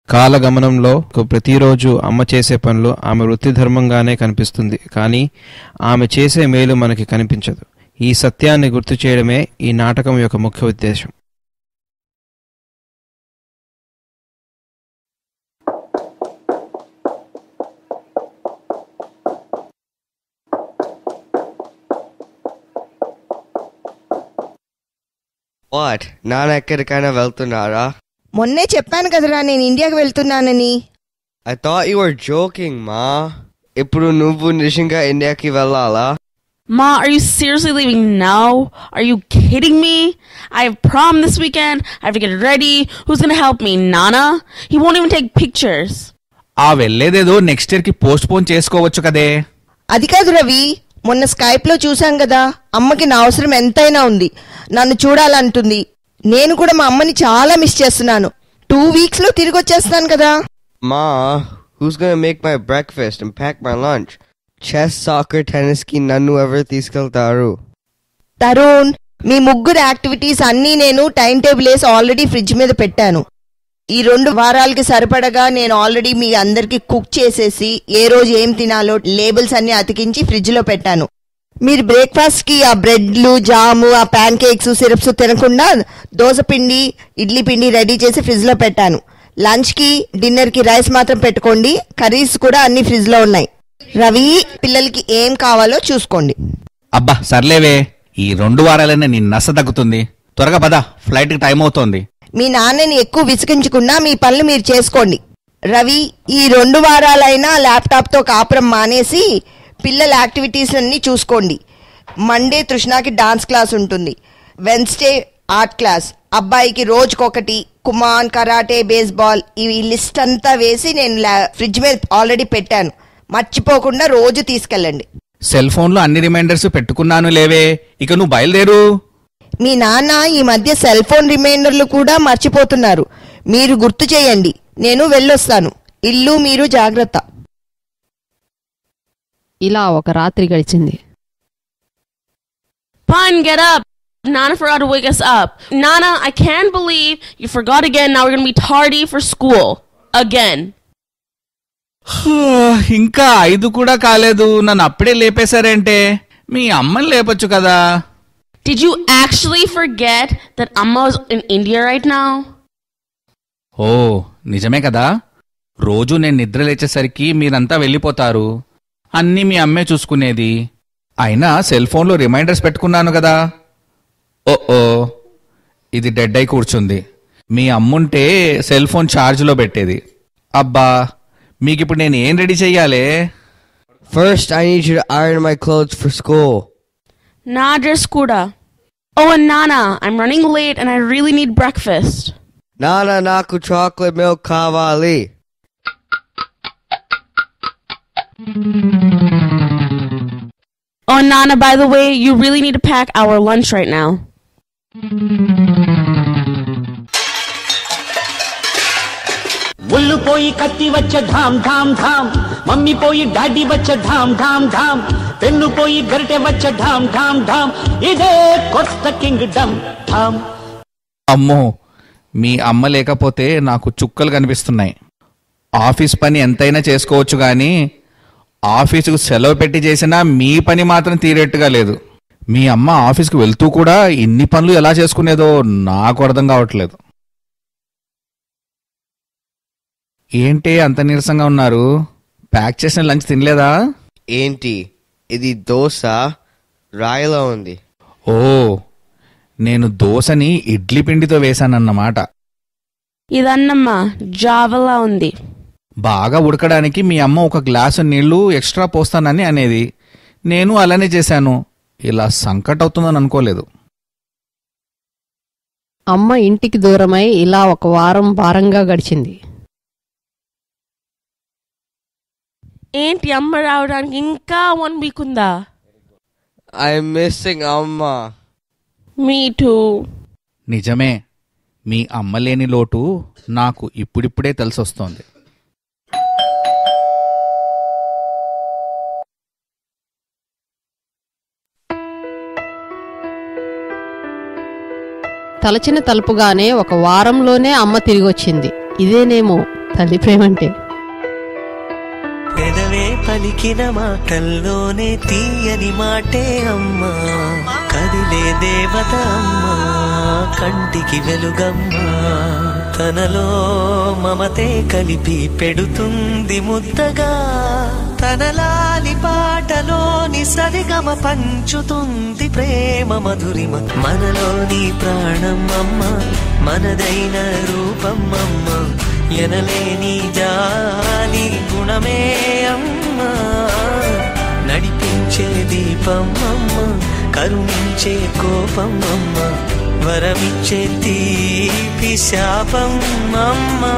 కాలగమనంలో ప్రతిరోజు అమ్మ చేసే పనులు ఆమె వృత్తి ధర్మంగానే కనిపిస్తుంది, కానీ ఆమె చేసే మేలు మనకి కనిపించదు. ఈ సత్యాన్ని గుర్తు చేయడమే ఈ నాటకం యొక్క ముఖ్య ఉద్దేశం. నాన్న ఎక్కడికైనా వెళ్తున్నారా? మొన్నే చెప్పాను కదరా నేను ఇండియాకి వెళ్తున్నానని. I thought you were joking, Ma. ఇప్పుడు నువ్వు నిజంగా ఇండియాకి వెళ్ళాలా? Ma, are you seriously leaving now? Are you kidding me? I have prom this weekend. I have to get ready. Who's going to help me? Nana? He won't even take pictures. ఆ వెళ్ళేదేదో next year కి post phone చేసుకోవచ్చు కదే. అది కాదు రవి, మొన్న Skype లో చూసాం కదా, అమ్మకి నా అవసరం ఎంతైనా ఉంది, నన్ను చూడాలంటుంది. నేను కూడా మా అమ్మని చాలా మిస్ చేస్తున్నాను. 2 weeks లో తిరిగి వచ్చేస్తాను కదా. Ma, who's gonna make my breakfast and pack my lunch? Chess, soccer, tennis కి నన్ను ఎవరు తీసుకెళ్తారు? తరుణ్, మీ ముగ్గురు యాక్టివిటీస్ అన్నీ నేను టైం టేబుల్ వేసి ఆల్రెడీ ఫ్రిడ్జ్ మీద పెట్టాను. ఈ 2 వారాలకి సరిపడగా నేను ఆల్రెడీ మీ అందరికి కుక్ చేసేసి ఏ రోజు ఏం తినాలో లేబుల్స్ అన్ని అతికించి ఫ్రిడ్జ్ లో పెట్టాను. మీరు బ్రేక్ఫాస్ట్ కి ఆ బ్రెడ్లు, జాము, ఆ ప్యాన్ కేక్స్, సిరప్స్ తినకుండా దోశ పిండి, ఇడ్లీ పిండి రెడీ చేసి ఫ్రిడ్జ్ లో పెట్టాను. లంచ్ కి, డిన్నర్ కి రైస్ మాత్రం పెట్టుకోండి. కర్రీస్ కూడా అన్ని ఫ్రిడ్జ్ లో ఉన్నాయి. రవి, పిల్లలకి ఏం కావాలో చూసుకోండి. అబ్బా సర్లేవే, ఈ 2 వారాలైనా నీ నస తగ్గుతుంది. త్వరగా పద, ఫ్లైట్ కి టైం అవుతోంది. మీ నాన్నని ఎక్కువ విసిగించకుండా మీ పనులు మీరు చేసుకోండి. రవి, ఈ 2 వారాలైనా ల్యాప్టాప్ తో కాపురం మానేసి పిల్లల యాక్టివిటీస్ అన్ని చూసుకోండి. మండే తృష్ణకి డాన్స్ క్లాస్ ఉంటుంది, వెన్స్డే ఆర్ట్ క్లాస్, అబ్బాయికి రోజుకొకటి కుమాన్, కరాటే, బేస్బాల్, ఈ లిస్ట్ అంతా వేసి నేను ఫ్రిడ్జ్ మీద ఆల్రెడీ పెట్టాను. మర్చిపోకుండా రోజు తీసుకెళ్ళండి. సెల్ ఫోన్ లో అన్ని రిమైండర్స్ పెట్టుకున్నాను లేవే, ఇక నువ్వు బయలుదేరు. మీ నాన్న ఈ మధ్య సెల్ ఫోన్ రిమైండర్లు కూడా మర్చిపోతున్నారు. మీరు గుర్తు చేయండి. నేను వెళ్ళొస్తాను. ఇల్లు మీరు జాగ్రత్త. ఇలా ఒక రాత్రి గడిచింది. Fine, get up. Nana forgot to wake us up. Nana, I can't believe you forgot again. Now we're going to be tardy for school. Again. ఇంకా 5 కూడా కాలేదు, నన్ను అప్పుడే లేపేశారంటే. మీ అమ్మని లేపొచ్చు కదా. Did you actually forget that Amma is in India right now? ఓ నిజమే కదా, రోజు నేను నిద్ర లేచేసరికి మీరంతా వెళ్ళిపోతారు. అన్నీ మీ అమ్మే చూసుకునేది. అయినా సెల్ ఫోన్లో రిమైండర్స్ పెట్టుకున్నాను కదా. ఓ ఇది డెడ్ అయి కూర్చుంది. మీ అమ్ముంటే సెల్ ఫోన్ ఛార్జ్లో పెట్టేది. అబ్బా, మీకిప్పుడు నేను ఏం రెడీ చెయ్యాలి? First, I need you to iron my clothes for school. Nah, dress kuda. Oh, and Nana, I'm running late and I really need breakfast. Nana, naku chocolate milk kavali. Oh, Nana, by the way, you really need to pack our lunch right now. ఒళ్ళు పోయి కత్తి వచ్చ ఢామ్ ఢామ్ ఢామ్, mummy పోయి daddy వచ్చ ఢామ్ ఢామ్ ఢామ్, pen పోయి గరిటె వచ్చ ఢామ్ ఢామ్ ఢామ్, ఇదే కొత్త కింగ్డమ్ ఢామ్. అమ్మో, మీ అమ్మ లేకపోతే నాకు చుక్కలు కనిపిస్తున్నాయి. ఆఫీస్ పని ఎంతైనా చేసుకోవచ్చు కానీ ఆఫీసుకు సెలవు పెట్టి చేసినా మీ పని మాత్రం తీరేట్టుగా లేదు. మీ అమ్మ ఆఫీస్కి వెళ్తూ కూడా ఇన్ని పనులు ఎలా చేసుకునేదో నాకు అర్థం కావట్లేదు. ఏంటి అంత నీరసంగా ఉన్నారు? ప్యాక్ చేసిన లంచ్ తినలేదా? ఏంటి ఇది దోశ రాయిలో ఉంది. ఓ, నేను దోశని ఇడ్లీ పిండితో వేశానన్నమాట. ఇదన్నమ్మా జావలా ఉంది. బాగా ఉడకడానికి మీ అమ్మ 1 గ్లాసు నీళ్లు ఎక్స్ట్రా పోస్తానని అనేది. నేను అలానే చేశాను. ఇలా సంకట్ అవుతుందని అనుకోలేదు. అమ్మ ఇంటికి దూరమై ఇలా 1 వారం భారంగా గడిచింది. ఏంటి అమ్మ రావడానికి ఇంకా 1 week ఉందా? I'm missing Amma. Me too. నిజమే, మీ అమ్మ లేని లోటు నాకు ఇప్పుడిప్పుడే తెలిసొస్తోంది. తలచిన తలుపుగానే 1 వారంలోనే అమ్మ తిరిగొచ్చింది. ఇదేనేమో తల్లి ప్రేమ అంటే. పెదవే పలికిన మాటల్లోనే తీయని మాటే అమ్మా, కదిలే దేవత అమ్మా, కంటికి వెలుగమ్మా, తనలో మమతే కలిపి పెడుతుంది ముద్దగా, తనలాలి పాటలోని సరిగమ పంచుతుంది ప్రేమ మధురిమ, మనలోని ప్రాణం అమ్మ, మనదైన రూపం అమ్మ, ఎనలేని జాలి గుణమే అమ్మా, నడిపించే దీపం అమ్మ, కరుణించే కోపం అమ్మ, వరమిచ్చే తీపి శాపం అమ్మా.